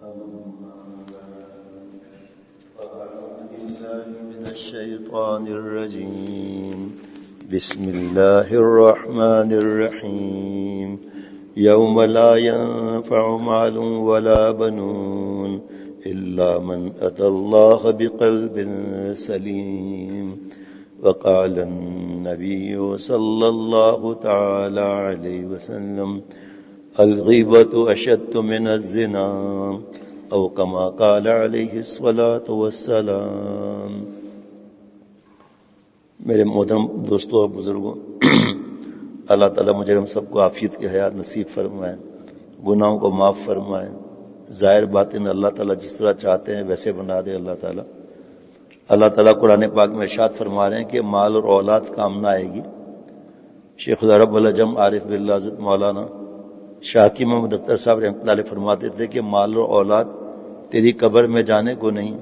من الشيطان الرجيم بسم الله الرحمن الرحيم يوم لا ينفع مال ولا بنون إلا من أتى الله بقلب سليم وقال النبي صلى الله تعالى عليه وسلم الغيبة أشد من الزنا او کما قال علیہ الصلاۃ والسلام۔ میرے محترم دوستوں اور بزرگوں، اللہ تعالیٰ مجھے ہم سب کو عافیت کی حیات نصیب فرمائے، گناہوں کو معاف فرمائے، ظاہر باطن اللہ تعالیٰ جس طرح چاہتے ہیں ویسے بنا دے اللہ تعالیٰ۔ اللہ تعالیٰ قرآن پاک میں ارشاد فرما رہے ہیں کہ مال اور اولاد کام نہ آئے گی۔ شیخ رب العجم عارف باللہ حضرت مولانا شاہ کی محمد اختر صاحب رحمۃ اللہ علیہ فرماتے تھے کہ مال اور اولاد تیری قبر میں جانے کو نہیں،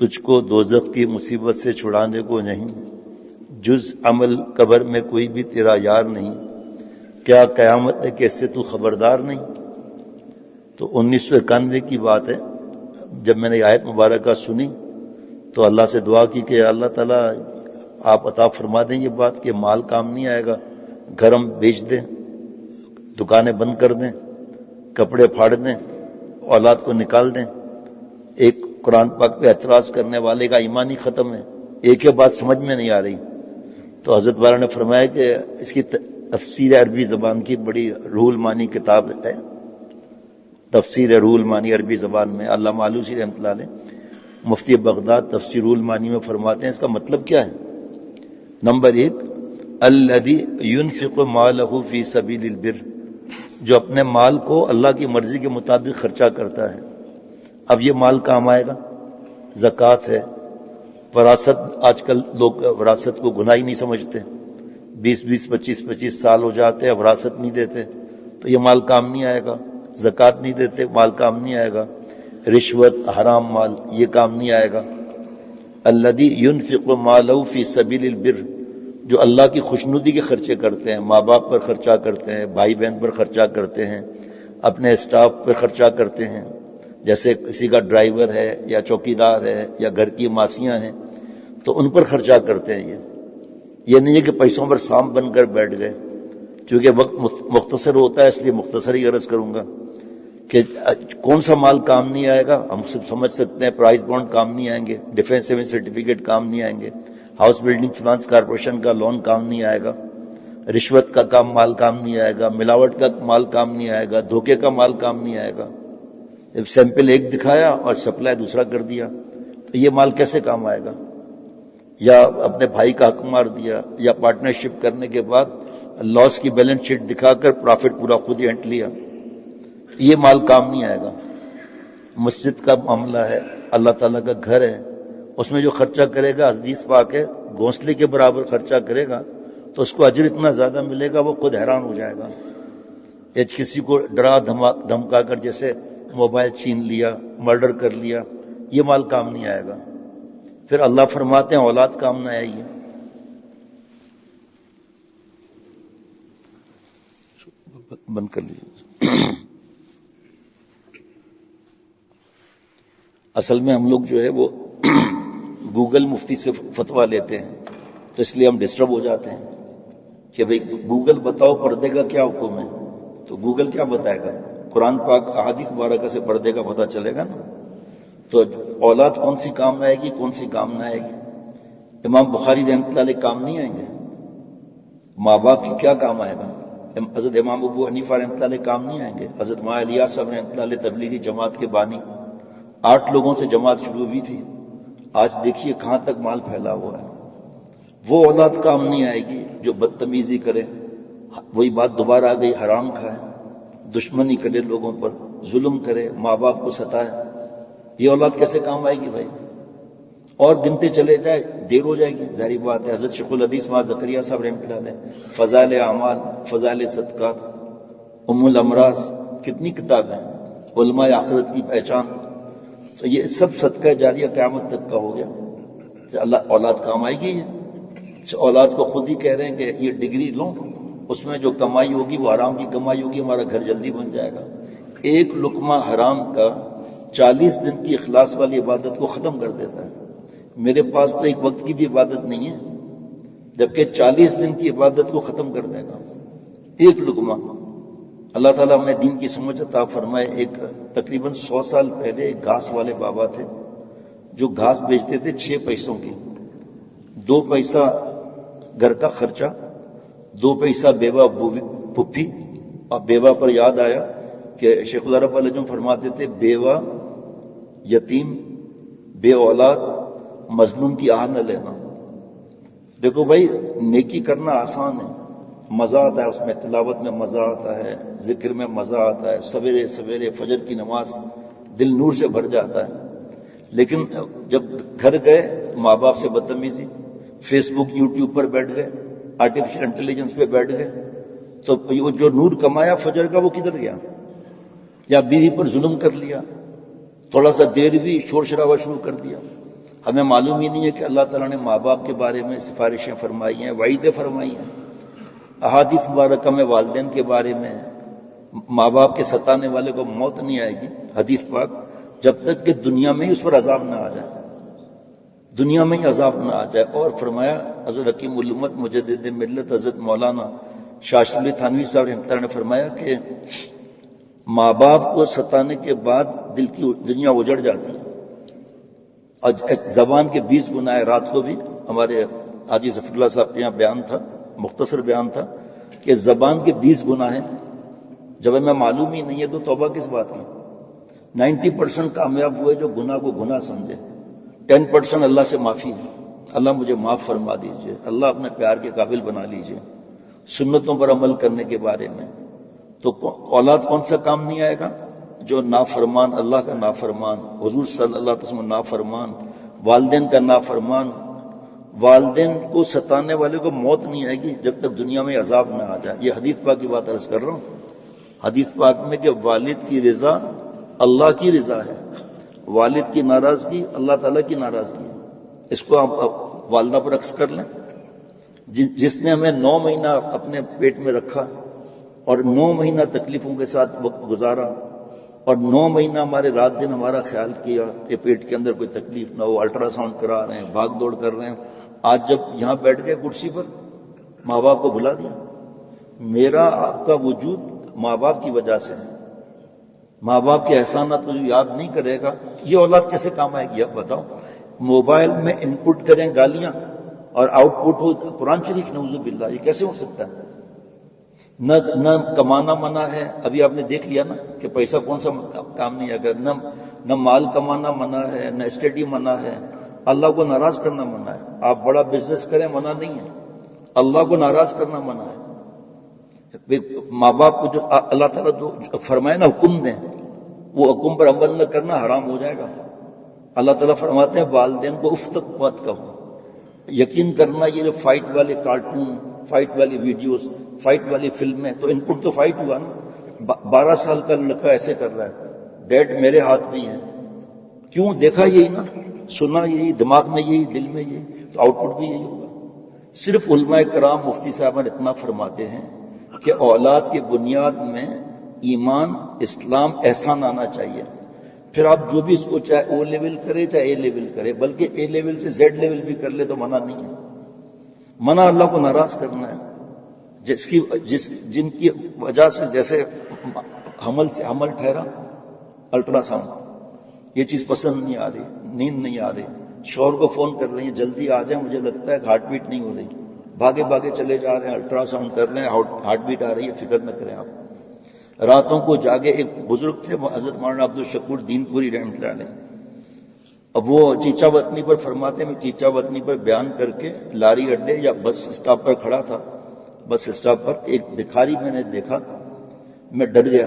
تجھ کو دوزخ کی مصیبت سے چھڑانے کو نہیں، جز عمل قبر میں کوئی بھی تیرا یار نہیں، کیا قیامت ہے کہ اس سے تو خبردار نہیں۔ تو 1991 کی بات ہے، جب میں نے آیت مبارکہ سنی تو اللہ سے دعا کی کہ اللہ تعالیٰ آپ عطا فرما دیں یہ بات کہ مال کام نہیں آئے گا، گھر ہم بیچ دیں، دکانیں بند کر دیں، کپڑے پھاڑ دیں، اولاد کو نکال دیں۔ ایک قرآن پاک پہ اعتراض کرنے والے کا ایمان ہی ختم ہے، ایک ہی بات سمجھ میں نہیں آ رہی۔ تو حضرت والا نے فرمایا کہ اس کی تفسیر عربی زبان کی بڑی روح المانی کتاب ہے، تفسیر روح المانی عربی زبان میں علامہ آلوسی رحمۃ اللہ علیہ مفتی بغداد تفسیر روح المانی میں فرماتے ہیں اس کا مطلب کیا ہے۔ نمبر 1، الذی ينفق مالہ فی سبیل البر، جو اپنے مال کو اللہ کی مرضی کے مطابق خرچہ کرتا ہے۔ اب یہ مال کام آئے گا، زکوٰۃ ہے، وراثت، آج کل لوگ وراثت کو گناہ ہی نہیں سمجھتے، 20 25 سال ہو جاتے ہیں وراثت نہیں دیتے، تو یہ مال کام نہیں آئے گا۔ زکوٰۃ نہیں دیتے، مال کام نہیں آئے گا۔ رشوت، حرام مال، یہ کام نہیں آئے گا۔ الذی ينفق مالہ فی سبیل البر، جو اللہ کی خوشنودی کے خرچے کرتے ہیں، ماں باپ پر خرچہ کرتے ہیں، بھائی بہن پر خرچہ کرتے ہیں، اپنے اسٹاف پر خرچہ کرتے ہیں، جیسے کسی کا ڈرائیور ہے یا چوکیدار ہے یا گھر کی ماسیاں ہیں تو ان پر خرچہ کرتے ہیں۔ یہ نہیں ہے کہ پیسوں پر سانپ بن کر بیٹھ گئے۔ چونکہ وقت مختصر ہوتا ہے اس لیے مختصر ہی عرض کروں گا کہ کون سا مال کام نہیں آئے گا۔ ہم سب سمجھ سکتے ہیں پرائز بانڈ کام نہیں آئیں گے، ڈیفینس سیونگ سرٹیفکیٹ کام نہیں آئیں گے، ہاؤس بلڈنگ فنانس کارپوریشن کا لون کام نہیں آئے گا، رشوت کا مال کام نہیں آئے گا، ملاوٹ کا مال کام نہیں آئے گا، دھوکے کا مال کام نہیں آئے گا۔ جب سیمپل ایک دکھایا اور سپلائی دوسرا کر دیا تو یہ مال کیسے کام آئے گا؟ یا اپنے بھائی کا حق مار دیا، یا پارٹنرشپ کرنے کے بعد لاس کی بیلنس شیٹ دکھا کر پروفٹ پورا خود ہی ہنٹ لیا، یہ مال کام نہیں آئے گا۔ مسجد کا معاملہ ہے، اللہ تعالیٰ کا گھر ہے، اس میں جو خرچہ کرے گا، حدیث پاک ہے، گھونسلے کے برابر خرچہ کرے گا تو اس کو اجر اتنا زیادہ ملے گا وہ خود حیران ہو جائے گا۔ یا کسی کو ڈرا دھمکا کر جیسے موبائل چھین لیا، مرڈر کر لیا، یہ مال کام نہیں آئے گا۔ پھر اللہ فرماتے ہیں اولاد کام نہ آئے گی۔ بند کر لیجیے۔ اصل میں ہم لوگ جو ہے وہ گوگل مفتی سے فتویٰ لیتے ہیں تو اس لیے ہم ڈسٹرب ہو جاتے ہیں کہ بھئی گوگل بتاؤ پردے کا کیا حکم ہے، تو گوگل کیا بتائے گا؟ قرآن پاک احادیث مبارکہ سے پردے کا پتہ چلے گا نا۔ تو اولاد کون سی کام آئے گی، کون سی کام نہ آئے گی؟ امام بخاری رحمۃ اللہ علیہ کام نہیں آئیں گے؟ ماں باپ کی کیا کام آئے گا؟ حضرت امام ابو حنیفہ رحمۃ اللہ علیہ کام نہیں آئیں گے؟ حضرت ماں علیہ صاحب رحمۃ اللہ علیہ تبلیغی جماعت کے بانی، 8 لوگوں سے جماعت شروع ہوئی تھی، آج دیکھیے کہاں تک مال پھیلا ہوا ہے۔ وہ اولاد کام نہیں آئے گی جو بدتمیزی کرے، وہی بات دوبارہ آ گئی، حرام کھائے، دشمنی کرے لوگوں پر، ظلم کرے، ماں باپ کو ستائے، یہ اولاد کیسے کام آئے گی بھائی؟ اور گنتے چلے جائے دیر ہو جائے گی، ظاہری بات ہے۔ حضرت شیخ الحدیث ماں زکریا صاحب رحمۃ اللہ علیہ فضائل اعمال، فضائل صدقات، ام الامراض، کتنی کتابیں، علماء آخرت کی پہچان، تو یہ سب صدقہ جاریہ قیامت تک کا ہو گیا۔ اللہ اولاد کام آئے گی؟ اولاد کو خود ہی کہہ رہے ہیں کہ یہ ڈگری لو، اس میں جو کمائی ہوگی وہ حرام کی کمائی ہوگی، ہمارا گھر جلدی بن جائے گا۔ ایک لقمہ حرام کا 40 دن کی اخلاص والی عبادت کو ختم کر دیتا ہے. میرے پاس تو ایک وقت کی بھی عبادت نہیں ہے، جبکہ 40 دن کی عبادت کو ختم کر دے گا ایک لقمہ. اللہ تعالیٰ ہمیں دین کی سمجھ عطا فرمائے. ایک تقریباً 100 سال پہلے ایک گھاس والے بابا تھے جو گھاس بیچتے تھے 6 پیسوں کی. 2 پیسہ گھر کا خرچہ، 2 پیسہ بیوہ پھپھی. اور بیوہ پر یاد آیا کہ شیخ العرب علیہ فرماتے تھے بیوہ، یتیم، بے اولاد، مظلوم کی آہ نہ لینا. دیکھو بھائی، نیکی کرنا آسان ہے، مزہ آتا ہے اس میں، تلاوت میں مزہ آتا ہے، ذکر میں مزہ آتا ہے، سویرے سویرے فجر کی نماز دل نور سے بھر جاتا ہے. لیکن جب گھر گئے ماں باپ سے بدتمیزی، فیس بک یوٹیوب پر بیٹھ گئے، آرٹیفیشل انٹیلیجنس پہ بیٹھ گئے، تو وہ جو نور کمایا فجر کا وہ کدھر گیا؟ یا بیوی پر ظلم کر لیا، تھوڑا سا دیر بھی شور شرابہ شروع کر دیا. ہمیں معلوم ہی نہیں ہے کہ اللہ تعالیٰ نے ماں باپ کے بارے میں سفارشیں فرمائی ہیں، وعیدیں فرمائی ہیں. احادیث مبارکہ میں والدین کے بارے میں، ماں باپ کے ستانے والے کو موت نہیں آئے گی، حدیث پاک، جب تک کہ دنیا میں ہی اس پر عذاب نہ آ جائے، دنیا میں ہی عذاب نہ آ جائے. اور فرمایا حضرت حکیم الامت مجدد ملت حضرت مولانا شاہ اشرف علی تھانوی صاحب رحمۃ اللہ نے فرمایا کہ ماں باپ کو ستانے کے بعد دل کی دنیا اجڑ جاتی ہے. اور زبان کے 20 گناہ، رات کو بھی ہمارے حاجی ظفر اللہ صاحب کے یہاں بیان تھا، مختصر بیان تھا کہ زبان کے 20 گناہ ہیں. جب ہمیں معلوم ہی نہیں ہے تو توبہ کس بات کی؟ 90% کامیاب ہوئے جو گناہ کو گناہ سمجھے، 10% اللہ سے معافی ہے. اللہ مجھے معاف فرما دیجئے، اللہ اپنے پیار کے قابل بنا لیجئے. سنتوں پر عمل کرنے کے بارے میں تو اولاد کون سا کام نہیں آئے گا؟ جو نافرمان، اللہ کا نافرمان، حضور صلی اللہ علیہ وسلم نافرمان، والدین کا نافرمان. والدین کو ستانے والے کو موت نہیں آئے گی جب تک دنیا میں عذاب نہ آ جائے. یہ حدیث پاک کی بات عرض کر رہا ہوں. حدیث پاک میں کہ والد کی رضا اللہ کی رضا ہے، والد کی ناراضگی اللہ تعالیٰ کی ناراضگی ہے. اس کو آپ والدہ پر عکس کر لیں. جس نے ہمیں 9 مہینہ اپنے پیٹ میں رکھا اور 9 مہینہ تکلیفوں کے ساتھ وقت گزارا، اور 9 مہینہ ہمارے رات دن ہمارا خیال کیا کہ پیٹ کے اندر کوئی تکلیف نہ ہو، الٹرا ساؤنڈ کرا رہے ہیں، بھاگ دوڑ کر رہے ہیں. آج جب یہاں بیٹھ گئے کرسی پر، ماں باپ کو بھلا دیا. میرا آپ کا وجود ماں باپ کی وجہ سے ہے. ماں باپ کے احسانات کو جو یاد نہیں کرے گا، یہ اولاد کیسے کام آئے گی؟ اب بتاؤ. موبائل میں ان پٹ کریں گالیاں اور آؤٹ پٹ ہو قرآن شریف، نعوذ باللہ، یہ کیسے ہو سکتا ہے؟ نہ کمانا منع ہے، ابھی آپ نے دیکھ لیا نا کہ پیسہ کون سا کام نہیں آئے گا. نہ مال کمانا منع ہے، نہ اسٹڈی منع ہے. اللہ کو ناراض کرنا منع ہے. آپ بڑا بزنس کریں منع نہیں ہے، اللہ کو ناراض کرنا منع ہے. ماں باپ کو جو اللہ تعالیٰ فرمائے نا حکم دیں، وہ حکم پر عمل نہ کرنا حرام ہو جائے گا. اللہ تعالیٰ فرماتے ہیں والدین کو اف تک مت کہو. یقین کرنا یہ جو فائٹ والے کارٹون، فائٹ والی ویڈیوز، فائٹ والی فلمیں، تو ان پٹ تو فائٹ ہوا نا. 12 سال کا لڑکا ایسے کر رہا ہے، ڈیڈ میرے ہاتھ میں ہے. کیوں؟ دیکھا یہی نا، سنا یہی، دماغ میں یہی، دل میں یہی، تو آؤٹ پٹ بھی یہی ہوگا. صرف علماء کرام مفتی صاحبان اتنا فرماتے ہیں کہ اولاد کی بنیاد میں ایمان، اسلام، احسان آنا چاہیے. پھر آپ جو بھی اس کو چاہے او لیول کرے چاہے اے لیول کرے، بلکہ اے لیول سے زیڈ لیول بھی کر لے تو منع نہیں ہے. منع اللہ کو ناراض کرنا ہے. جن کی وجہ سے، جیسے حمل ٹھہرا، الٹرا ساؤنڈ، یہ چیز پسند نہیں آ رہی، نیند نہیں آ رہی، شوہر کو فون کر رہی ہیں جلدی آ جائیں، مجھے لگتا ہے کہ ہارٹ بیٹ نہیں ہو رہی، بھاگے بھاگے چلے جا رہے ہیں، الٹرا ساؤنڈ کر رہے ہیں، ہارٹ بیٹ آ رہی ہے. فکر نہ کریں آپ. راتوں کو جاگے. ایک بزرگ تھے حضرت مولانا عبدالشکور دین پوری رحمۃ اللہ علیہ، اب وہ چیچا وطنی پر فرماتے ہیں، میں چیچا وطنی پر بیان کر کے لاری اڈے یا بس اسٹاپ پر کھڑا تھا. بس اسٹاپ پر ایک بھکاری میں نے دیکھا، میں ڈر گیا،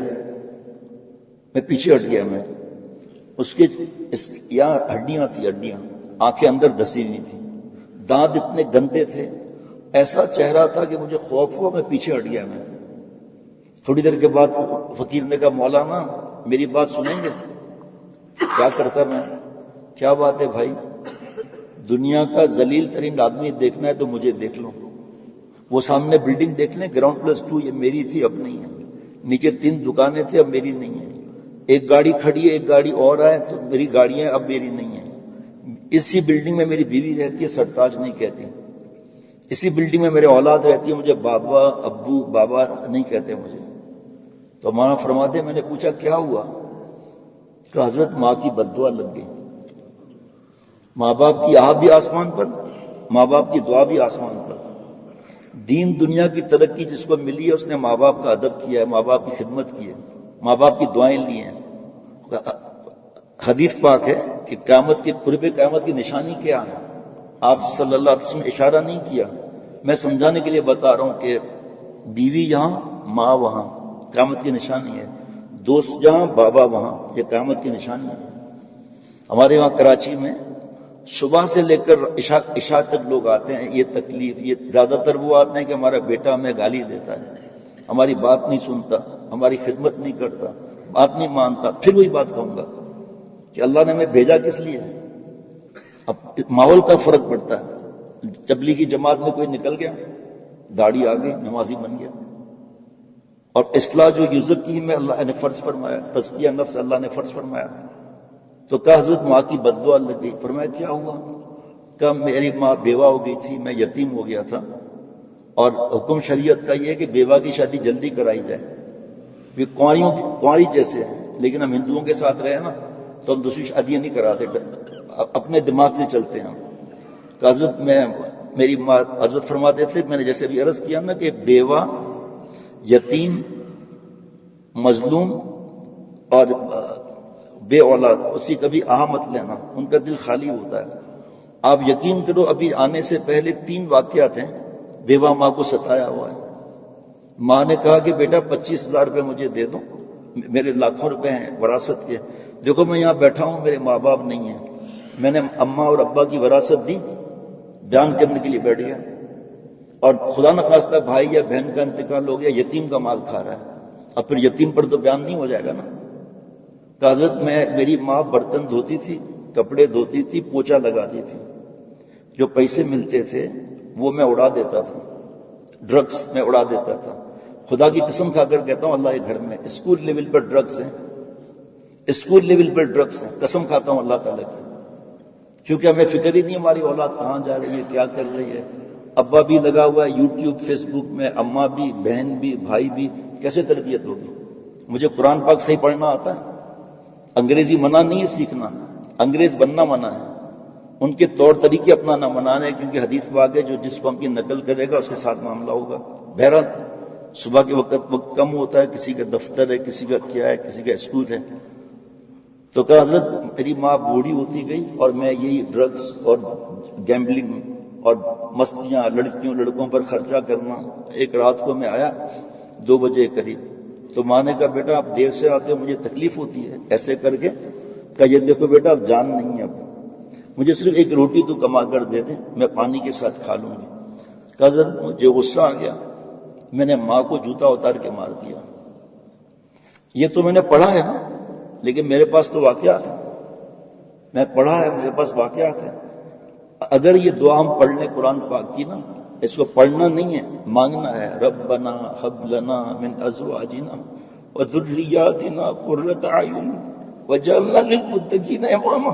میں پیچھے ہٹ گیا. میں اس کے یہاں ہڈیاں تھی، ہڈیاں، آنکھیں اندر دسی ہوئی تھی، دانت اتنے گندے تھے، ایسا چہرہ تھا کہ مجھے خوف ہوا، میں پیچھے ہٹ گیا. میں تھوڑی دیر کے بعد فقیر نے کہا مولانا میری بات سنیں گے؟ کیا کرتا میں؟ کیا بات ہے بھائی، دنیا کا ذلیل ترین آدمی دیکھنا ہے تو مجھے دیکھ لو. وہ سامنے بلڈنگ دیکھ لیں، گراؤنڈ +2، یہ میری تھی اب نہیں ہے. نیچے 3 دکانیں تھیں اب میری نہیں ہے. ایک گاڑی کھڑی ہے، ایک گاڑی اور آئے تو میری گاڑیاں اب میری نہیں ہیں. اسی بلڈنگ میں میری بیوی رہتی ہے، سرتاج نہیں کہتی. اسی بلڈنگ میں میرے اولاد رہتی ہے، مجھے بابا ابو بابا نہیں کہتے مجھے. تو مولانا فرماتے میں نے پوچھا کیا ہوا؟ کہ حضرت ماں کی بددعا لگ گئی. ماں باپ کی آہ بھی آسمان پر، ماں باپ کی دعا بھی آسمان پر. دین دنیا کی ترقی جس کو ملی ہے اس نے ماں باپ کا ادب کیا ہے، ماں باپ کی خدمت کی ہے، ماں باپ کی دعائیں لی ہیں. حدیث پاک ہے کہ قیامت کے قرب قیامت کی نشانی کیا ہے. آپ صلی اللہ علیہ وسلم نے اشارہ نہیں کیا، میں سمجھانے کے لیے بتا رہا ہوں کہ بیوی یہاں ماں وہاں قیامت کی نشانی ہے. دوست جہاں بابا وہاں، یہ قیامت کی نشانی ہے. ہمارے وہاں کراچی میں صبح سے لے کر عشاء تک لوگ آتے ہیں. یہ تکلیف، یہ زیادہ تر وہ آتے ہیں کہ ہمارا بیٹا ہمیں گالی دیتا ہے، ہماری بات نہیں سنتا، ہماری خدمت نہیں کرتا، بات نہیں مانتا. پھر وہی بات کہوں گا کہ اللہ نے ہمیں بھیجا کس لیے ہے. اب ماحول کا فرق پڑتا ہے. تبلیغی جماعت میں کوئی نکل گیا، داڑھی آ گئی، نمازی بن گیا. اور اصلاح جو یزکی میں اللہ نے فرض فرمایا، تزکیہ نفس اللہ نے فرض فرمایا. تو کہا حضرت ماں کی بددعا لگ گئی. فرمایا کیا ہوا؟ کہ میری ماں بیوہ ہو گئی تھی، میں یتیم ہو گیا تھا، اور حکم شریعت کا یہ ہے کہ بیوہ کی شادی جلدی کرائی جائے. یہ کنواری جیسے ہیں، لیکن ہم ہندوؤں کے ساتھ رہے نا تو ہم دوسری شادیاں نہیں کراتے، اپنے دماغ سے چلتے ہیں. کہ حضرت میری ماں حضرت فرماتے تھے، میں نے جیسے ابھی عرض کیا نا کہ بیوہ، یتیم، مظلوم اور بے اولاد اس کی کبھی آہ مت لینا، ان کا دل خالی ہوتا ہے. آپ یقین کرو ابھی آنے سے پہلے 3 واقعات ہیں بیوہ ماں کو ستایا ہوا ہے. ماں نے کہا کہ بیٹا 25,000 روپے مجھے دے دو، میرے لاکھوں روپے ہیں وراثت کے. دیکھو میں یہاں بیٹھا ہوں، میرے ماں باپ نہیں ہیں، میں نے اماں اور ابا کی وراثت دی، بیان کرنے کے لیے بیٹھ گیا. اور خدا نخواستہ بھائی یا بہن کا انتقال ہو گیا، یتیم کا مال کھا رہا ہے. اب پھر یتیم پر تو بیان نہیں ہو جائے گا نا. کہ حضرت میری ماں برتن دھوتی تھی، کپڑے دھوتی تھی، پوچھا لگاتی تھی. جو پیسے ملتے تھے وہ میں اڑا دیتا تھا، ڈرگس میں اڑا دیتا تھا. خدا کی قسم کھا کر کہتا ہوں، اللہ کے گھر میں اسکول لیول پر ڈرگس ہیں، اسکول لیول پر ڈرگس ہیں. قسم کھاتا ہوں اللہ تعالیٰ کی، کیونکہ ہمیں فکر ہی نہیں ہماری اولاد کہاں جا رہی ہے، کیا کر رہی ہے. ابا بھی لگا ہوا ہے یوٹیوب فیس بک میں، اماں بھی، بہن بھی، بھائی بھی. کیسے تربیت ہوگی؟ مجھے قرآن پاک صحیح پڑھنا آتا ہے، انگریزی منع نہیں ہے سیکھنا، انگریز بننا منع ہے، ان کے طور طریقے اپنانا منع ہے. کیونکہ حدیث پاک ہے جو جس قوم کی نقل کرے گا اس کے ساتھ معاملہ ہوگا. بہرحال صبح کے وقت کم ہوتا ہے، کسی کا دفتر ہے، کسی کا کیا ہے، کسی کا اسکول ہے. تو کہا حضرت میری ماں بوڑھی ہوتی گئی اور میں یہی ڈرگس اور گیمبلنگ اور مستیاں، لڑکیوں لڑکوں پر خرچہ کرنا. ایک رات کو میں آیا 2 بجے قریب، تو ماں نے کہا بیٹا آپ دیر سے آتے ہو، مجھے تکلیف ہوتی ہے. ایسے کر کے کہا یہ دیکھو بیٹا اب جان نہیں ہے، اب مجھے صرف ایک روٹی تو کما کر دے دیں، میں پانی کے ساتھ کھا لوں گی. کہا حضرت مجھے غصہ آ گیا، میں نے ماں کو جوتا اتار کے مار دیا. یہ تو میں نے پڑھا ہے نا، لیکن میرے پاس تو واقعات ہیں، میں پڑھا ہے، میرے پاس واقعات ہیں. اگر یہ دعا ہم پڑھ لیں قرآن پاک کی نا، اس کو پڑھنا نہیں ہے، مانگنا ہے. ربنا ہب لنا من ازواجنا وذریاتنا قرۃ اعین وجعلنا للمتقین اماما.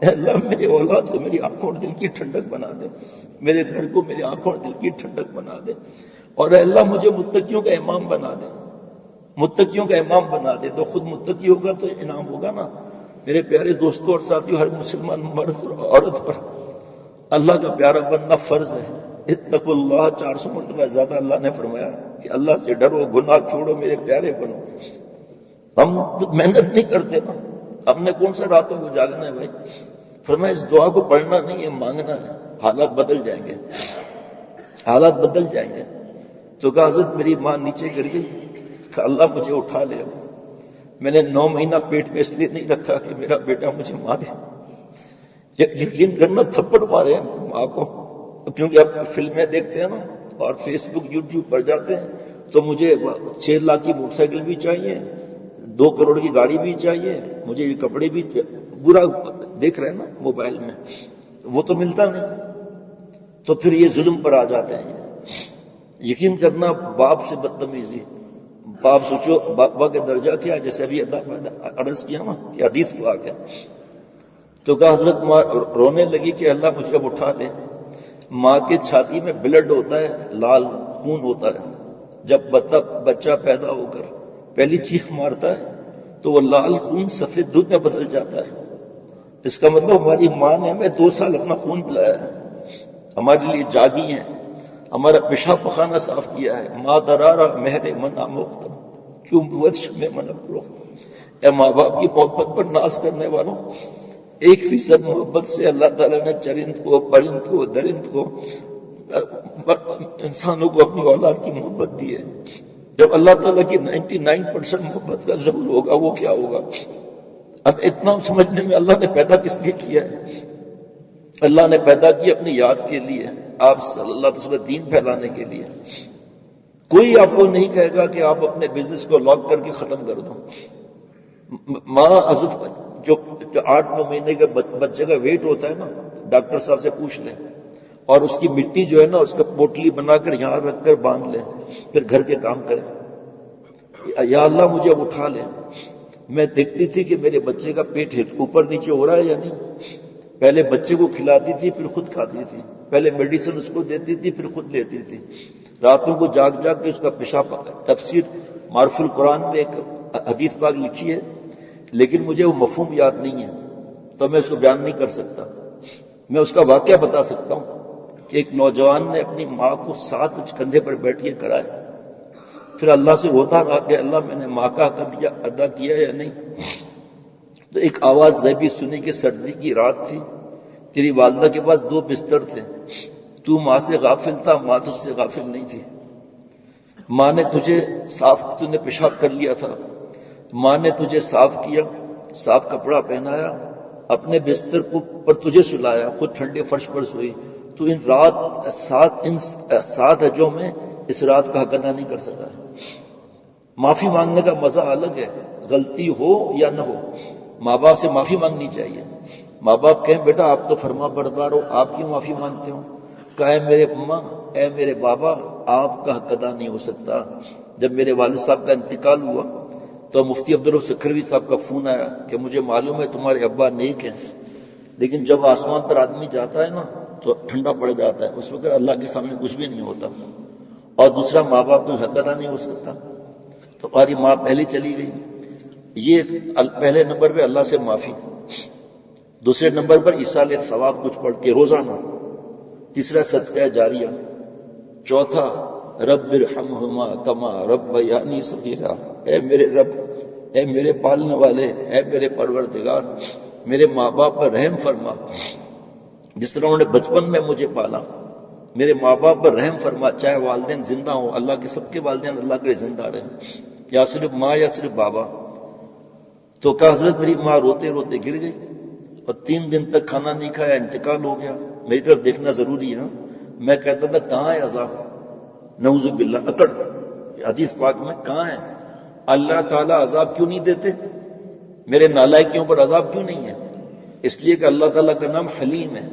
اے اللہ میرے اولاد کو میری آنکھوں اور دل کی ٹھنڈک بنا دے، میرے گھر کو میری آنکھوں اور دل کی ٹھنڈک بنا دے، اور اے اللہ مجھے متقیوں کا امام بنا دے، متقیوں کا امام بنا دے. تو خود متقی ہوگا تو انعام ہوگا نا. میرے پیارے دوستوں اور ساتھیوں، ہر مسلمان مرد اور عورت پر اللہ کا پیارا بننا فرض ہے. اتقوا اللہ 400 مرتبہ زیادہ اللہ نے فرمایا کہ اللہ سے ڈرو، گناہ چھوڑو، میرے پیارے بنو. ہم تو محنت نہیں کرتے نا، ہم نے کون سا راتوں کو جاگنا ہے بھائی. فرمایا اس دعا کو پڑھنا نہیں ہے، مانگنا ہے. حالات بدل جائیں گے، حالات بدل جائیں گے. تو کہا حضرت میری ماں نیچے گر گئی، کہ اللہ مجھے اٹھا لے. میں نے 9 مہینہ پیٹ میں اس لیے نہیں رکھا کہ میرا بیٹا مجھے مارے. یقین کرنا تھپڑ مارے ہیں ماں کو، کیونکہ آپ فلمیں دیکھتے ہیں نا اور فیس بک یوٹیوب پر جاتے ہیں تو مجھے 6 لاکھ کی موٹر سائیکل بھی چاہیے، 2 کروڑ کی گاڑی بھی چاہیے، مجھے یہ کپڑے بھی برا دیکھ رہے ہیں نا موبائل میں، وہ تو ملتا نہیں. تو پھر یہ ظلم پر آ جاتے ہیں. یقین کرنا باپ سے بدتمیزی، تو آپ سوچو بابا کا درجہ کیا ہے، جیسے ابھی عرض کیا نا کہ حدیث پاک ہے. تو کہا حضرت ماں رونے لگی کہ اللہ مجھے اب اٹھا لے. ماں کے چھاتی میں بلڈ ہوتا ہے، لال خون ہوتا ہے. جب بچہ پیدا ہو کر پہلی چیخ مارتا ہے تو وہ لال خون سفید دودھ میں بدل جاتا ہے. اس کا مطلب ہماری ماں نے ہمیں 2 سال اپنا خون پلایا ہے، ہمارے لیے جاگی ہیں، ہمارا پیشاب پخانہ صاف کیا ہے. ماں درارا مہر منا مختم کیوں ورش میں من افروخت. اے ماں باپ کی محبت پر ناز کرنے والوں، 1% محبت سے اللہ تعالیٰ نے چرند کو، پرند کو، درند کو، انسانوں کو اپنی اولاد کی محبت دی ہے. جب اللہ تعالیٰ کی 99% محبت کا ظہور ہوگا وہ کیا ہوگا؟ اب اتنا سمجھنے میں اللہ نے پیدا کس لیے کیا ہے؟ اللہ نے پیدا کیا اپنی یاد کے لیے، آپ صلی اللہ علیہ وسلم دین پھیلانے کے لیے. کوئی آپ کو نہیں کہے گا کہ آپ اپنے بزنس کو لاک کر کے ختم کر دو. ماں حضرت جو 8-9 مہینے کے بچے کا ویٹ ہوتا ہے نا، ڈاکٹر صاحب سے پوچھ لیں، اور اس کی مٹی جو ہے نا اس کا پوٹلی بنا کر یہاں رکھ کر باندھ لیں، پھر گھر کے کام کریں. یا اللہ مجھے اب اٹھا لیں. میں دیکھتی تھی کہ میرے بچے کا پیٹ اوپر نیچے ہو رہا ہے یا نہیں. پہلے بچے کو کھلاتی تھی پھر خود کھاتی تھی، پہلے میڈیسن اس کو دیتی تھی پھر خود لیتی تھی. راتوں کو جاگ جاگ کے اس کا پیشاب. تفسیر معرف القرآن میں ایک حدیث پاک لکھی ہے، لیکن مجھے وہ مفہوم یاد نہیں ہے تو میں اس کو بیان نہیں کر سکتا. میں اس کا واقعہ بتا سکتا ہوں کہ ایک نوجوان نے اپنی ماں کو 7 کندھے پر بیٹھے کرائے، پھر اللہ سے روتا رہا کہ اللہ میں نے ماں کا حق ادا کیا یا نہیں. تو ایک آواز غیبی سنی کہ سردی کی رات تھی، تیری والدہ کے پاس 2 بستر تھے، تو ماں سے غافل تھا، ماں تجھ سے غافل نہیں تھی. ماں نے تجھے صاف، تو نے پیشاب کر لیا تھا، ماں نے تجھے صاف کیا، صاف کپڑا پہنایا، اپنے بستر پر تجھے سلایا، خود ٹھنڈے فرش پر سوئی. تو ان 7 حجوں میں اس رات کا حق ادا نہیں کر سکا. معافی مانگنے کا مزہ الگ ہے، غلطی ہو یا نہ ہو ماں باپ سے معافی مانگنی چاہیے. ماں باپ کہیں بیٹا آپ تو فرما بردار ہو، آپ کیوں معافی مانگتے ہو؟ کہے میرے اماں، اے میرے بابا، آپ کا حق ادا نہیں ہو سکتا. جب میرے والد صاحب کا انتقال ہوا تو مفتی عبدالرؤف سکھروی صاحب کا فون آیا کہ مجھے معلوم ہے تمہارے ابا نیک ہیں، لیکن جب آسمان پر آدمی جاتا ہے نا تو ٹھنڈا پڑ جاتا ہے، اس وقت اللہ کے سامنے کچھ بھی نہیں ہوتا. اور دوسرا ماں باپ کو حق ادا نہیں ہو سکتا. تو ہماری ماں پہلے چلی گئی. یہ پہلے نمبر پہ اللہ سے معافی، دوسرے نمبر پر ایصال ثواب کچھ پڑھ کے روزانہ، تیسرا صدقہ جاریہ، چوتھا رب ارحمہما کما ربیانی صغیرا. اے میرے رب، اے میرے پالنے والے، اے میرے پروردگار، میرے ماں باپ پر رحم فرما، جس طرح انہوں نے بچپن میں مجھے پالا. میرے ماں باپ پر رحم فرما، چاہے والدین زندہ ہوں، اللہ کے سب کے والدین اللہ کے زندہ رہیں، یا صرف ماں یا صرف بابا. تو کہا حضرت میری ماں روتے روتے گر گئی اور 3 دن تک کھانا نہیں کھایا، انتقال ہو گیا. میری طرف دیکھنا ضروری ہے. میں کہتا تھا کہاں ہے عذاب؟ نعوذ باللہ، اکڑ حدیث پاک میں کہاں ہے؟ اللہ تعالیٰ عذاب کیوں نہیں دیتے؟ میرے نالائکیوں پر عذاب کیوں نہیں ہے؟ اس لیے کہ اللہ تعالیٰ کا نام حلیم ہے.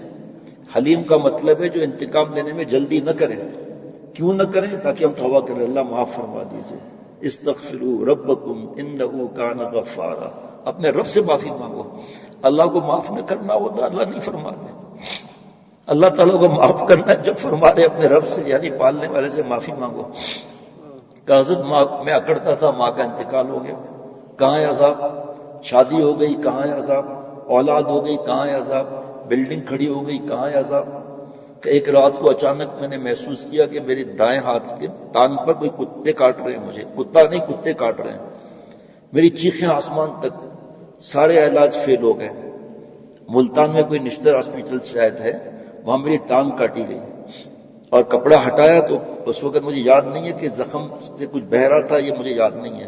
حلیم کا مطلب ہے جو انتقام دینے میں جلدی نہ کریں. کیوں نہ کریں؟ تاکہ ہم توبہ کریں، اللہ معاف فرما دیجیے. استغفروا ربکم انہ کان غفارا. اپنے رب سے معافی مانگو. اللہ کو معاف نہ کرنا ہوتا اللہ نہیں فرماتے. اللہ تعالیٰ کو معاف کرنا جب فرما رہے اپنے رب سے، یعنی پالنے والے سے معافی مانگو. کہ حضرت ماں میں اکڑتا تھا، ماں کا انتقال ہو گیا، کہاں ہے عذاب؟ شادی ہو گئی، کہاں ہے عذاب؟ اولاد ہو گئی، کہاں ہے عذاب؟ بلڈنگ کھڑی ہو گئی، کہاں ہے عذاب؟ کہ ایک رات کو اچانک میں نے محسوس کیا کہ میرے دائیں ہاتھ کے ٹانگ پر کوئی کتے کاٹ رہے ہیں مجھے. کتا نہیں، کتے کاٹ رہے ہیں. میری چیخیں آسمان تک، سارے علاج فیل ہو گئے. ملتان میں کوئی نشتر ہاسپٹل شاید ہے، وہاں میری ٹانگ کاٹی گئی اور کپڑا ہٹایا تو اس وقت مجھے یاد نہیں ہے کہ زخم سے کچھ بہ رہا تھا، یہ مجھے یاد نہیں ہے.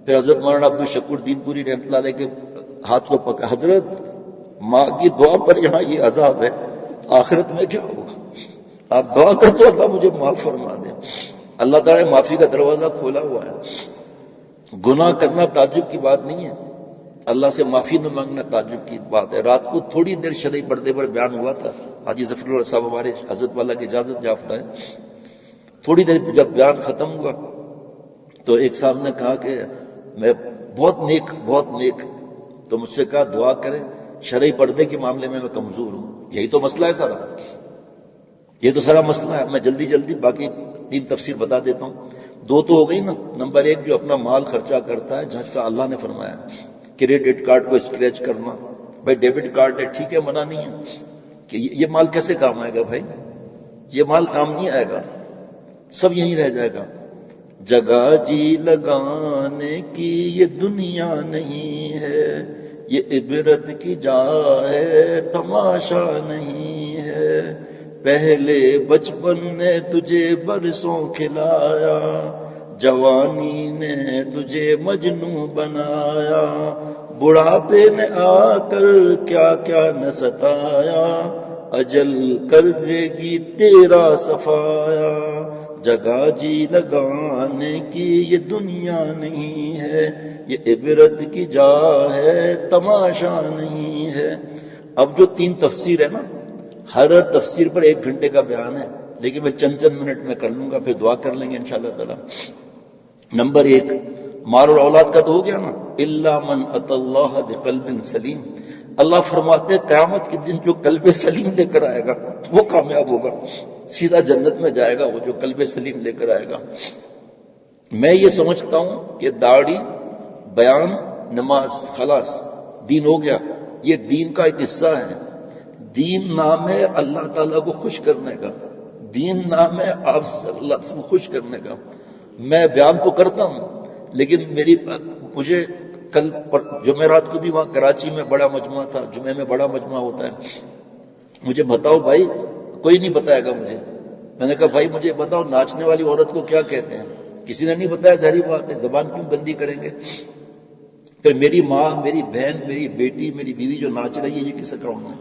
پھر حضرت مولانا عبدالشکور دین پوری رحمۃ اللہ علیہ کے ہاتھ کو پکڑا، حضرت ماں کی دعا پر یہاں یہ عذاب ہے، آخرت میں کیا ہوگا؟ آپ دعا کر تو اللہ مجھے معاف فرما دے. اللہ تعالیٰ نے معافی کا دروازہ کھولا ہوا ہے. گناہ کرنا تعجب کی بات نہیں ہے، اللہ سے معافی نہ مانگنا تعجب کی بات ہے. رات کو تھوڑی دیر شرعی پردے پر بیان ہوا تھا، حاجی ظفر اللہ صاحب ہمارے حضرت والا کی اجازت یافتہ ہے. تھوڑی دیر جب بیان ختم ہوا تو ایک صاحب نے کہا کہ میں بہت نیک، تو مجھ سے کہا دعا کریں، شرعی پردے کے معاملے میں کمزور ہوں. یہی تو مسئلہ ہے سارا، یہ تو سارا مسئلہ ہے. میں جلدی باقی 3 تفسیر بتا دیتا ہوں. 2 تو ہو گئی نا. نمبر 1 جو اپنا مال خرچہ کرتا ہے جیسا اللہ نے فرمایا کریڈٹ کارڈ کو اسکریچ کرنا. بھائی ڈیبٹ کارڈ ہے ٹھیک ہے، منع نہیں ہے کہ یہ مال کیسے کام آئے گا. بھائی یہ مال کام نہیں آئے گا، سب یہیں رہ جائے گا. جگہ جی لگانے کی یہ دنیا نہیں ہے، یہ عبرت کی جا ہے تماشا نہیں ہے. پہلے بچپن نے تجھے برسوں کھلایا، جوانی نے تجھے مجنوں بنایا، بڑھاپے نے آ کر کیا کیا نہ ستایا، اجل کر دے گی تیرا صفایا. جگہ جی لگانے کی یہ دنیا نہیں ہے، یہ عبرت کی جا ہے تماشا نہیں ہے. اب جو 3 تفسیر ہے نا، ہر تفسیر پر 1 گھنٹے کا بیان ہے، لیکن میں چند منٹ میں کر لوں گا، پھر دعا کر لیں گے انشاءاللہ تعالی. نمبر 1 مال اور اولاد کا تو ہو گیا نا. الا من اتى الله بقلب سلیم. اللہ فرماتے ہیں قیامت کے دن جو قلب سلیم لے کر آئے گا وہ کامیاب ہوگا، سیدھا جنت میں جائے گا، وہ جو قلب سلیم لے کر آئے گا. میں یہ سمجھتا ہوں کہ داڑھی، بیان، نماز، خلاص دین ہو گیا. یہ دین کا ایک حصہ ہے. دین نام ہے اللہ تعالیٰ کو خوش کرنے کا، دین نام ہے آپ صلی اللہ علیہ وسلم کو خوش کرنے کا. میں بیان تو کرتا ہوں، لیکن مجھے کل جمعرات کو بھی وہاں کراچی میں بڑا مجمع تھا، جمعے میں بڑا مجمع ہوتا ہے. مجھے بتاؤ بھائی، کوئی نہیں بتائے گا مجھے. میں نے کہا بھائی مجھے بتاؤ ناچنے والی عورت کو کیا کہتے ہیں؟ کسی نے نہیں بتایا. ظاہری بات ہے، زبان کیوں بندی کریں گے؟ پھر میری ماں، میری بہن، میری بیٹی، میری بیوی جو ناچ رہی ہے، یہ کس اکاؤنٹ میں؟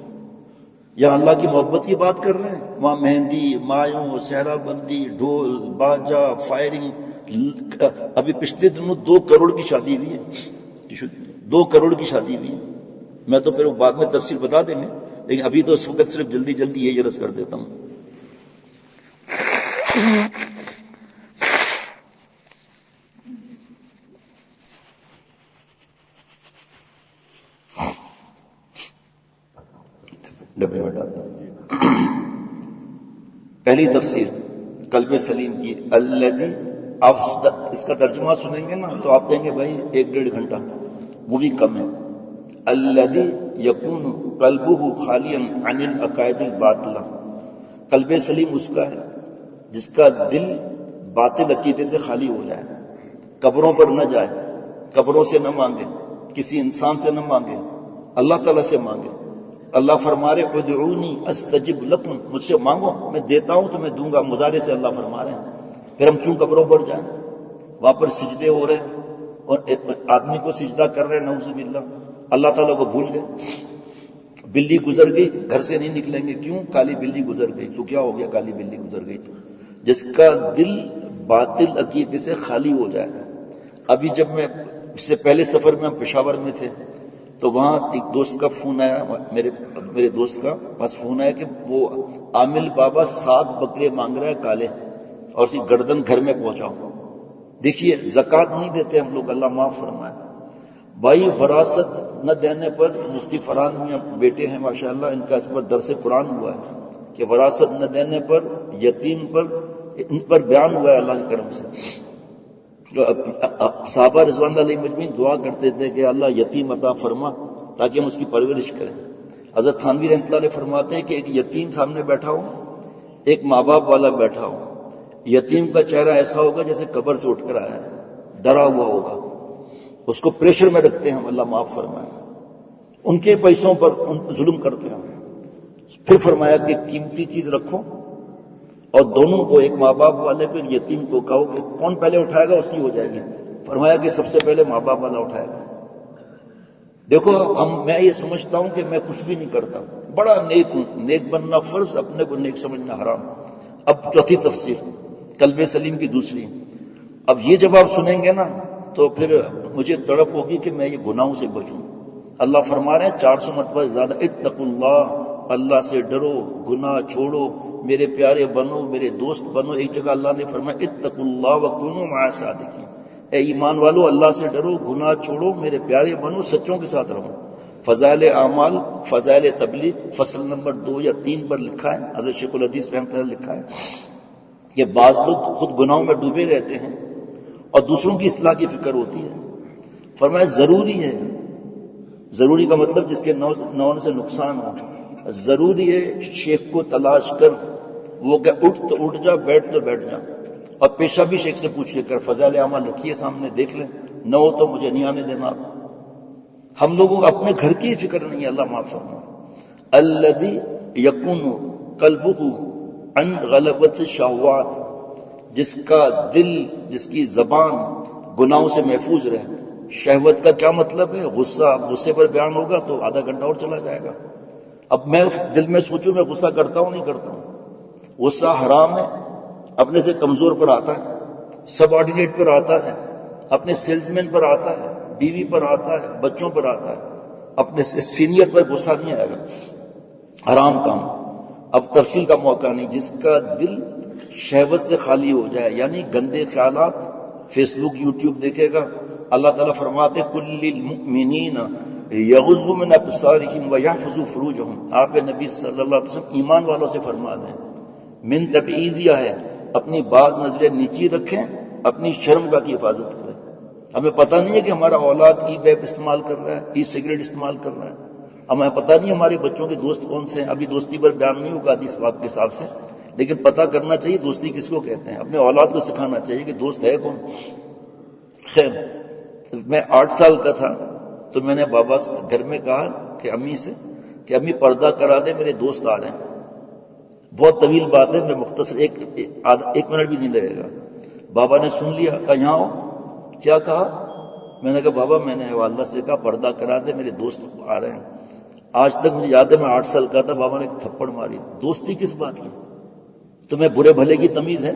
یہاں اللہ کی محبت کی بات کر رہے ہیں، وہاں مہندی، مایوں، صحرا بندی، ڈھول باجا، فائرنگ. ابھی پچھلے دنوں 2 کروڑ کی شادی ہوئی ہے، 2 کروڑ کی شادی ہوئی ہے. میں تو پھر بعد میں تفصیل بتا دیں گے، لیکن ابھی تو اس وقت صرف جلدی یہی عرض کر دیتا ہوں. ڈبے میں ڈالتا ہوں. پہلی تفسیر قلب سلیم کی الذی، آپ اس کا ترجمہ سنیں گے نا تو آپ کہیں گے بھائی 1-1.5 گھنٹہ، وہ بھی کم ہے. الذی یکون قلبہ خالیا عن العقائد الباطلہ. قلب سلیم اس کا ہے جس کا دل باطل عقیدے سے خالی ہو جائے، قبروں پر نہ جائے، قبروں سے نہ مانگے، کسی انسان سے نہ مانگے، اللہ تعالیٰ سے مانگے. اللہ فرما رہے ادعونی استجب لکم، مجھ سے مانگو میں دیتا ہوں تمہیں دوں گا. مضارع سے اللہ فرما رہے ہیں. پھر ہم کیوں قبروں پر جائیں؟ وہاں پر سجدے ہو رہے ہیں اور آدمی کو سجدہ کر رہے ہیں، نعوذ باللہ. اللہ تعالیٰ کو بھول گئے. بلی گزر گئی، گھر سے نہیں نکلیں گے. کیوں؟ کالی بلی گزر گئی. تو کیا ہو گیا؟ کالی بلی گزر گئی. جس کا دل باطل عقیدے سے خالی ہو جائے. ابھی جب میں اس سے پہلے سفر میں ہم پشاور میں تھے تو وہاں ایک دوست کا فون آیا، میرے دوست کا بس فون آیا کہ وہ عامل بابا 7 بکرے مانگ رہا ہے کالے، اور اسی گردن گھر میں پہنچاؤ. دیکھیے زکوٰۃ نہیں دیتے ہم لوگ، اللہ معاف فرمائے. بھائی وراثت نہ دینے پر مفتی فرحان میاں بیٹے ہیں ماشاءاللہ، ان کا اس پر درس قرآن ہوا ہے کہ وراثت نہ دینے پر یتیم پر ان پر بیان ہوا ہے اللہ کے کرم سے. صحابہ رضوان اللہ علیہ مجمعین دعا کرتے تھے کہ اللہ یتیم عطا فرما تاکہ ہم اس کی پرورش کریں. حضرت تھانوی رحمۃ اللہ علیہ فرماتے ہیں کہ ایک یتیم سامنے بیٹھا ہو، ایک ماں باپ والا بیٹھا ہو. یتیم کا چہرہ ایسا ہوگا جیسے قبر سے اٹھ کر آیا ہے، ڈرا ہوا ہوگا، اس کو پریشر میں رکھتے ہیں ہم، اللہ معاف فرمائے. ان کے پیسوں پر ظلم کرتے ہیں. پھر فرمایا کہ قیمتی چیز رکھو اور دونوں کو، ایک ماں باپ والے کو ایک یتیم کو کہو کہ کون پہلے اٹھائے گا اس کی ہو جائے گی. فرمایا کہ سب سے پہلے ماں باپ والا اٹھائے گا. دیکھو میں یہ سمجھتا ہوں کہ میں کچھ بھی نہیں کرتا، بڑا نیک ہوں، نیک بننا فرض، اپنے کو نیک سمجھنا حرام. اب چوتھی تفسیر قلب سلیم کی دوسری. اب یہ جب آپ سنیں گے نا تو پھر مجھے تڑپ ہوگی کہ میں یہ گناہوں سے بچوں. اللہ فرما رہے ہیں 400 مرتبہ زیادہ، اتقوا اللہ، اللہ سے ڈرو، گناہ چھوڑو، میرے پیارے بنو، میرے دوست بنو. ایک جگہ اللہ نے فرمایا اتقوا اللہ وکونوا مع الصادقین، اے ایمان والو اللہ سے ڈرو، گناہ چھوڑو، میرے پیارے بنو، سچوں کے ساتھ رہو۔ فضائل اعمال، فضائل تبلیغ، فصل نمبر 2 یا 3 پر لکھا ہے، حضرت شیخ الحدیث رحمۃ اللہ لکھا ہے کہ بعض لوگ خود گناہوں میں ڈوبے رہتے ہیں اور دوسروں کی اصلاح کی فکر ہوتی ہے۔ فرمایا ضروری ہے، ضروری کا مطلب جس کے نون سے نقصان ہو، ضروری ہے شیخ کو تلاش کر، وہ کہ اٹھ تو اٹھ جا، بیٹھ تو بیٹھ جا، اور پیشہ بھی شیخ سے پوچھ لے کر فضائل اعمال رکھیے سامنے، دیکھ لیں، نہ ہو تو مجھے نہیں آنے دینا۔ ہم لوگوں کو اپنے گھر کی فکر نہیں ہے، اللہ معاف فرمائے۔ الذی یکون قلبہ عن غلبۃ الشہوات، جس کا دل، جس کی زبان گناہوں سے محفوظ رہے۔ شہوت کا کیا مطلب ہے؟ غصے پر بیان ہوگا تو آدھا گھنٹہ اور چلا جائے گا۔ اب میں دل میں سوچوں میں غصہ کرتا ہوں نہیں کرتا ہوں؟ غصہ حرام ہے، اپنے سے کمزور پر آتا ہے، سب آرڈینیٹ پر آتا ہے، اپنے سیلز مین پر آتا ہے، بیوی پر آتا ہے، بچوں پر آتا ہے، اپنے سے سینئر پر غصہ نہیں آئے گا، حرام کام۔ اب تفصیل کا موقع نہیں۔ جس کا دل شہوت سے خالی ہو جائے، یعنی گندے خیالات، فیس بک یوٹیوب دیکھے گا، اللہ تعالیٰ فرماتے کل للمؤمنین یغضوا من ابصارہم ویحفظوا فروجہم۔ آپ نبی صلی اللہ علیہ وسلم ایمان والوں سے فرما دیں، من تبعیضیہ ہے، اپنی بعض نظریں نیچی رکھیں، اپنی شرمگاہ کی حفاظت کریں۔ ہمیں پتہ نہیں ہے کہ ہمارا اولاد ای ویب استعمال کر رہا ہے، ای سگریٹ استعمال کر رہا ہے، ہمیں پتہ نہیں ہمارے بچوں کے دوست کون سے ہیں۔ ابھی دوستی پر بیان نہیں ہوگا اس بات کے حساب سے، لیکن پتہ کرنا چاہیے دوستی کس کو کہتے ہیں، اپنے اولاد کو سکھانا چاہیے کہ دوست ہے کون۔ خیر، میں 8 سال کا تھا تو میں نے بابا سے گھر میں کہا کہ امی سے کہ امی پردہ کرا دے، میرے دوست آ رہے ہیں۔ بہت طویل بات ہے، میں مختصر ایک منٹ بھی نہیں لگے گا۔ بابا نے سن لیا، کہا یہاں ہو۔ کیا کہا؟ میں نے کہا بابا میں نے والدہ سے کہا پردہ کرا دے، میرے دوست آ رہے ہیں۔ آج تک مجھے یاد ہے میں 8 سال کا تھا، بابا نے ایک تھپڑ ماری۔ دوستی کس بات کی؟ تمہیں برے بھلے کی تمیز ہے؟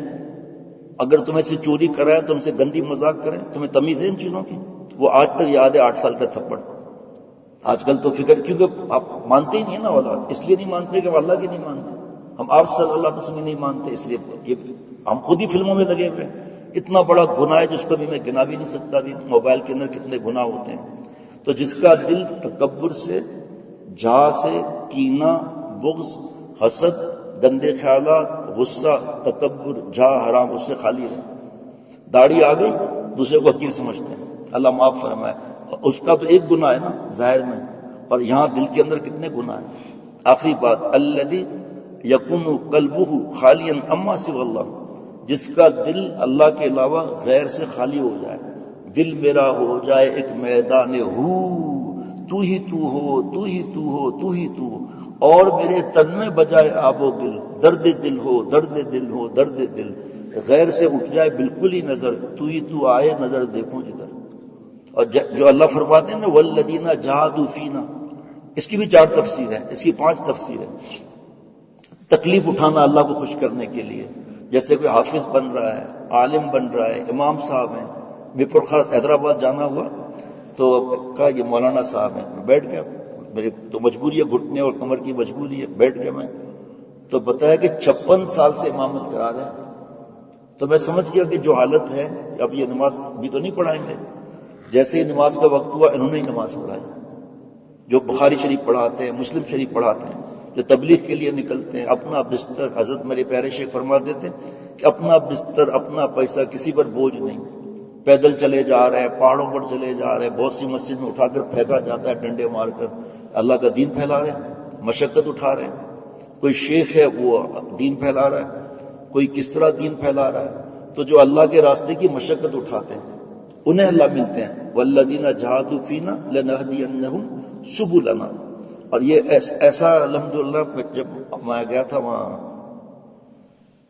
اگر تمہیں سے چوری کرائے تم سے گندی مذاق کریں، تمہیں تمیز ہے ان چیزوں کی؟ وہ آج تک یاد ہے 8 سال کا تھپڑ۔ آج کل تو فکر، کیونکہ آپ مانتے ہی نہیں نا اولاد، اس لیے نہیں مانتے کہ اللہ کی نہیں مانتے، ہم آپ صلی اللہ علیہ وسلم نہیں مانتے، اس لیے یہ ہم خود ہی فلموں میں لگے ہوئے۔ اتنا بڑا گناہ ہے جس کو بھی میں گنا بھی نہیں سکتا، بھی موبائل کے اندر کتنے گناہ ہوتے ہیں۔ تو جس کا دل تکبر سے، جھا سے، کینہ، بغض، حسد، گندے خیالات، غصہ، تکبر، جھا، حرام، اس سے خالی رہے۔ داڑھی آ گئی، دوسرے کو حقیر سمجھتے ہیں، اللہ معاف فرمائے۔ اس کا تو ایک گناہ ہے نا ظاہر میں، اور یہاں دل کے اندر کتنے گناہ ہیں۔ آخری بات، الذی یکون قلبہ خالیا عما سوی اللہ، جس کا دل اللہ کے علاوہ غیر سے خالی ہو جائے، دل میرا ہو جائے ایک میدان ہو، تو ہی تو ہو، تو ہی تو ہو، تو ہی تو ہو، اور میرے تن میں بجائے آب و گل، درد دل ہو، درد دل ہو، درد دل، غیر سے اٹھ جائے بالکل ہی نظر، تو ہی تو آئے نظر دیکھوں جدھر۔ اور جو اللہ فرماتے ہیں نا والذین جاہدوا فینا، اس کی بھی 4 تفسیر ہے، اس کی 5 تفسیر ہے۔ تکلیف اٹھانا اللہ کو خوش کرنے کے لیے، جیسے کوئی حافظ بن رہا ہے، عالم بن رہا ہے، امام صاحب ہیں، میرپور خاص حیدرآباد جانا ہوا تو کہا یہ مولانا صاحب ہیں، میں بیٹھ گیا، میری تو مجبوری ہے، گھٹنے اور کمر کی مجبوری ہے، بیٹھ گیا میں، تو بتایا کہ 56 سال سے امامت کرا رہے ہیں۔ تو میں سمجھ گیا کہ جو حالت ہے اب یہ نماز بھی تو نہیں پڑھائیں گے۔ جیسے ہی نماز کا وقت ہوا انہوں نے ہی نماز پڑھائی، جو بخاری شریف پڑھاتے ہیں، مسلم شریف پڑھاتے ہیں، جو تبلیغ کے لیے نکلتے ہیں، اپنا بستر، حضرت میرے پیارے شیخ فرماتے تھے کہ اپنا بستر، اپنا پیسہ کسی پر بوجھ نہیں، پیدل چلے جا رہے ہیں، پہاڑوں پر چلے جا رہے ہیں، بہت سی مسجد میں اٹھا کر پھینکا جاتا ہے ڈنڈے مار کر، اللہ کا دین پھیلا رہے ہیں، مشقت اٹھا رہے ہیں۔ کوئی شیخ ہے وہ دین پھیلا رہا ہے، کوئی کس طرح دین پھیلا رہا ہے۔ تو جو اللہ کے راستے کی مشقت اٹھاتے ہیں انہیں اللہ ملتے ہیں، والذین جاہدوا فینا لنہدینہم سبلنا۔ اور یہ ایسا الحمدللہ، جب میں گیا تھا وہاں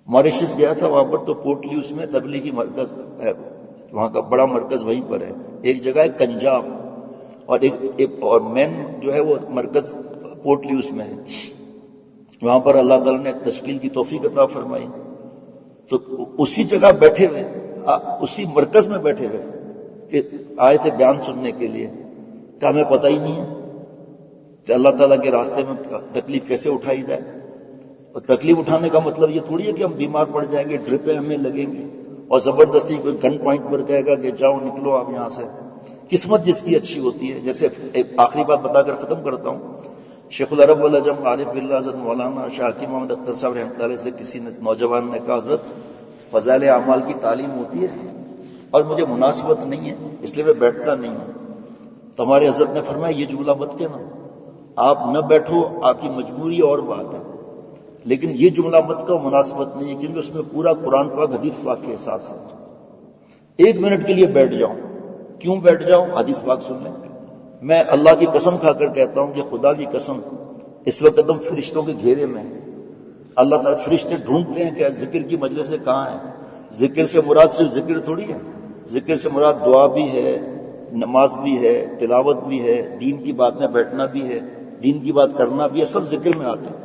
ماریشس گیا تھا، وہاں پر تو پورٹ لیوس میں تبلیغی مرکز ہے، وہاں کا بڑا مرکز وہیں پر ہے۔ ایک جگہ ہے کنجاب، اور مین جو ہے وہ مرکز پورٹ لیوس میں ہے۔ وہاں پر اللہ تعالیٰ نے تشکیل کی توفیق عطا فرمائی، تو اسی جگہ بیٹھے ہوئے، اسی مرکز میں بیٹھے ہوئے کہ آئے تھے بیان سننے کے لیے، کہ ہمیں پتہ ہی نہیں ہے کہ اللہ تعالیٰ کے راستے میں تکلیف کیسے اٹھائی جائے۔ اور تکلیف اٹھانے کا مطلب یہ تھوڑی ہے کہ ہم بیمار پڑ جائیں گے، ڈرپیں ہمیں لگیں گی، اور زبردستی کوئی گن پوائنٹ پر کہے گا کہ جاؤ نکلو آپ یہاں سے. قسمت جس کی اچھی ہوتی ہے. جیسے ایک آخری بات بتا کر ختم کرتا ہوں. شیخ العرب والعجم عارف باللہ حضرت مولانا شاہ حکیم محمد اختر صاحب رحمۃ اللہ علیہ سے کسی نوجوان نے کہا حضرت فضائل اعمال کی تعلیم ہوتی ہے اور مجھے مناسبت نہیں ہے اس لیے میں بیٹھتا نہیں ہوں. تو ہمارے حضرت نے فرمایا یہ جملہ مت کہنا. آپ نہ بیٹھو آپ کی مجبوری اور بات ہے, لیکن یہ جملہ مت کا مناسبت نہیں ہے کیونکہ اس میں پورا قرآن پاک حدیث پاک کے حساب سے. 1 منٹ کے لیے بیٹھ جاؤں. کیوں بیٹھ جاؤں؟ حدیث پاک سن لیں. میں اللہ کی قسم کھا کر کہتا ہوں کہ خدا کی قسم اس وقت ہم فرشتوں کے گھیرے میں ہیں. اللہ تعالیٰ فرشتے ڈھونڈتے ہیں کہ ذکر کی مجلس سے کہاں ہے. ذکر سے مراد صرف ذکر تھوڑی ہے. ذکر سے مراد دعا بھی ہے, نماز بھی ہے, تلاوت بھی ہے, دین کی بات میں بیٹھنا بھی ہے, دین کی بات کرنا بھی ہے, سب ذکر میں آتے ہیں.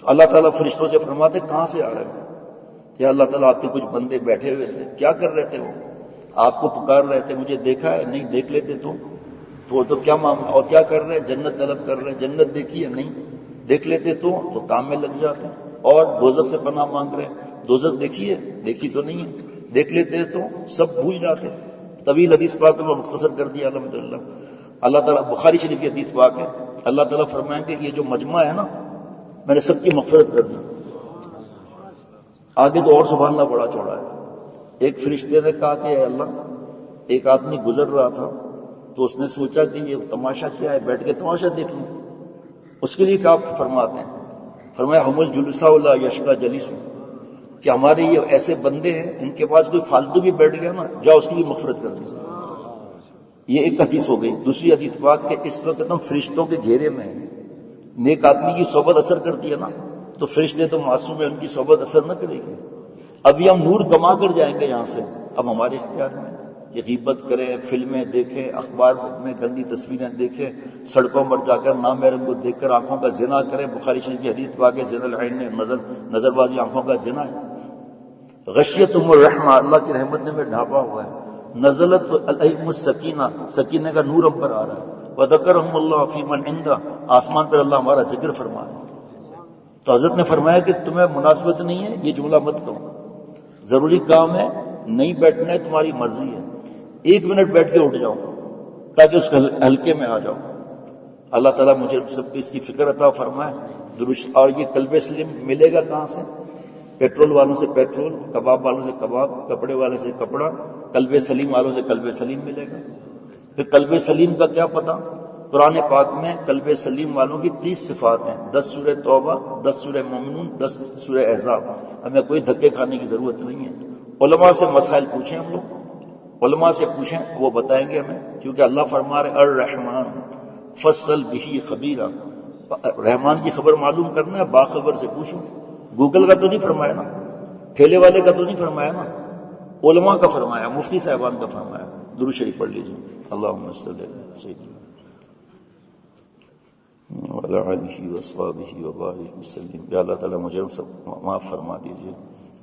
تو اللہ تعالیٰ فرشتوں سے فرماتے کہاں سے آ رہے ہیں؟ یا اللہ تعالیٰ آپ کے کچھ بندے بیٹھے ہوئے تھے, کیا کر رہے تھے؟ وہ آپ کو پکار رہے تھے. مجھے دیکھا ہے؟ نہیں. دیکھ لیتے تو کیا معاملہ, اور کیا کر رہے ہیں؟ جنت طلب کر رہے ہیں. جنت دیکھی ہے؟ نہیں. دیکھ لیتے تو کام میں لگ جاتے. اور دوزخ سے پناہ مانگ رہے ہیں. دوزخ دیکھی ہے؟ دیکھی تو نہیں ہے. دیکھ لیتے تو سب بھول جاتے. طویل حدیث پاک میں مختصر کر دیا الحمدللہ. اللہ تعالیٰ بخاری شریف کی حدیث پاک ہے. اللہ تعالیٰ فرمائیں کہ یہ جو مجمع ہے نا میں نے سب کی مغفرت کر دی. آگے تو اور سنبھالنا بڑا چوڑا ہے. ایک فرشتے نے کہا کہ اے اللہ, ایک آدمی گزر رہا تھا تو اس نے سوچا کہ یہ تماشا کیا ہے, بیٹھ کے تماشا دیکھ لوں. اس کے لیے کیا فرماتے ہیں؟ فرمایا ہم الجلساء لا یشقى جلیس, کہ ہمارے یہ ایسے بندے ہیں ان کے پاس کوئی فالتو بھی بیٹھ گیا نا, جاؤ اس کی بھی مغفرت کر دی. یہ ایک حدیث ہو گئی. دوسری حدیث پاک کہ اس وقت ہم فرشتوں کے گھیرے میں ہیں. نیک آدمی کی صحبت اثر کرتی ہے نا, تو فرشتے تو معصوم ہیں, ان کی صحبت اثر نہ کرے گی. ابھی ہم نور کما کر جائیں گے یہاں سے. اب ہمارے اختیار میں کہ غیبت کریں, فلمیں دیکھیں, اخبار میں گندی تصویریں دیکھیں, سڑکوں پر جا کر نامحرم کو دیکھ کر آنکھوں کا زنا کریں. بخاری شریف کی حدیث پاک ہے زنا العین نے نظر بازی آنکھوں کا زنا ہے. غشیتہم الرحمہ, اللہ کی رحمت نے میں ڈھانپا ہوا ہے. نزلت علیہم السکینہ, سکینہ کا نور ہم پر آ رہا ہے. وذکرہم اللہ فی من عنده, آسمان پر اللہ ہمارا ذکر فرما رہا ہے. تو حضرت نے فرمایا کہ تمہیں مناسبت نہیں ہے یہ جملہ مت کہو. ضروری کام ہے, نہیں بیٹھنا ہے, تمہاری مرضی ہے. 1 منٹ بیٹھ کے اٹھ جاؤ تاکہ اس حلقے میں آ جاؤ. اللہ تعالیٰ مجھے سب کی اس کی فکر عطا فرمائے. درست. اور یہ قلب سلیم ملے گا کہاں سے؟ پیٹرول والوں سے پیٹرول, کباب والوں سے کباب, کپڑے والے سے کپڑا. قلب سلیم والوں سے قلب سلیم ملے گا. پھر قلب سلیم کا کیا پتہ؟ قرآن پاک میں قلب سلیم والوں کی 30 صفات ہیں. 10 سورہ توبہ, 10 سورہ مومنون, 10 سورہ احزاب. ہمیں کوئی دھکے کھانے کی ضرورت نہیں ہے. علماء سے مسائل پوچھیں, ہم لوگ علماء سے پوچھیں, وہ بتائیں گے ہمیں. کیونکہ اللہ فرما رہے الرحمن فصل بہ خبیرا, رحمان کی خبر معلوم کرنا ہے, باخبر سے پوچھو. گوگل کا تو نہیں فرمایا نا, ٹھیلے والے کا تو نہیں فرمایا نا, علماء کا فرمایا, مفتی صاحبان کا فرمایا. درود شریف پڑھ لیجیے. اللہم صلی علی سیدنا وعلی آلہ وصحبہ وبارک وسلم. یا اللہ تعالیٰ مجھے ہم سب معاف فرما دیجیے.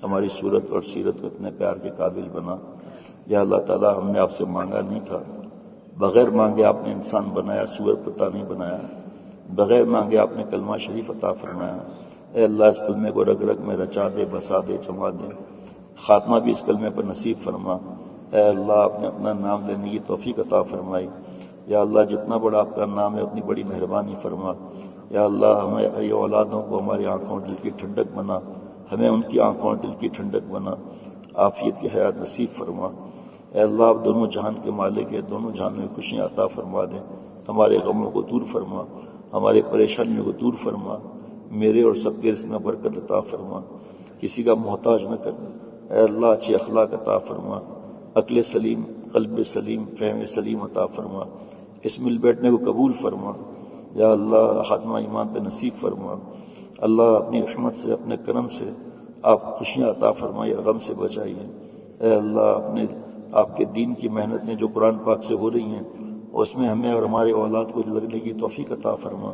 ہماری صورت اور سیرت کو اتنے پیار کے قابل بنا. یا اللہ تعالیٰ ہم نے آپ سے مانگا نہیں تھا, بغیر مانگے آپ نے انسان بنایا, سور کتا نہیں بنایا. بغیر مانگے آپ نے کلمہ شریف عطا فرمایا. اے اللہ اس کلمے کو رگ رگ میں رچا دے, بسا دے, جما دے. خاتمہ بھی اس کلمے پر نصیب فرما. اے اللہ آپ نے اپنا نام لینے کی توفیق عطا فرمائی. یا اللہ جتنا بڑا آپ کا نام ہے اتنی بڑی مہربانی فرما. یا اللہ ہماری اولادوں کو ہماری آنکھوں اور دل کی ٹھنڈک بنا, ہمیں ان کی آنکھوں اور دل کی ٹھنڈک بنا. عافیت کی حیات نصیب فرما. اے اللہ آپ دونوں جہان کے مالک ہیں, دونوں جہانوں میں خوشیاں عطا فرما دیں. ہمارے غموں کو دور فرما, ہمارے پریشانیوں کو دور فرما. میرے اور سب کے رزق میں برکت عطا فرما, کسی کا محتاج نہ کر. اے اللہ اچھی اخلاق عطا فرما, عقل سلیم, قلب سلیم, فہم سلیم عطا فرما. اس مل بیٹھنے کو قبول فرما. یا اللہ خاتمہ ایمان پہ نصیب فرما. اللہ اپنی رحمت سے, اپنے کرم سے آپ خوشیاں عطا فرمائیے, غم سے بچائیے. اے اللہ آپ کے دین کی محنتیں جو قرآن پاک سے ہو رہی ہیں اس میں ہمیں اور ہمارے اولاد کو لگنے کی توفیق عطا فرما.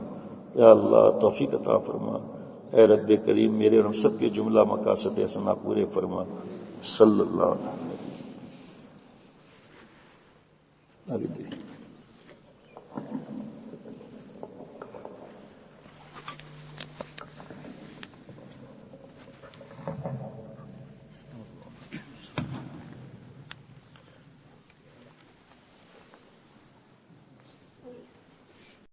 یا اللہ توفیق عطا فرما. اے رب کریم میرے اور ہم سب کے جملہ مقاصد حسنہ پورے فرما. صلی اللہ علیہ وسلم.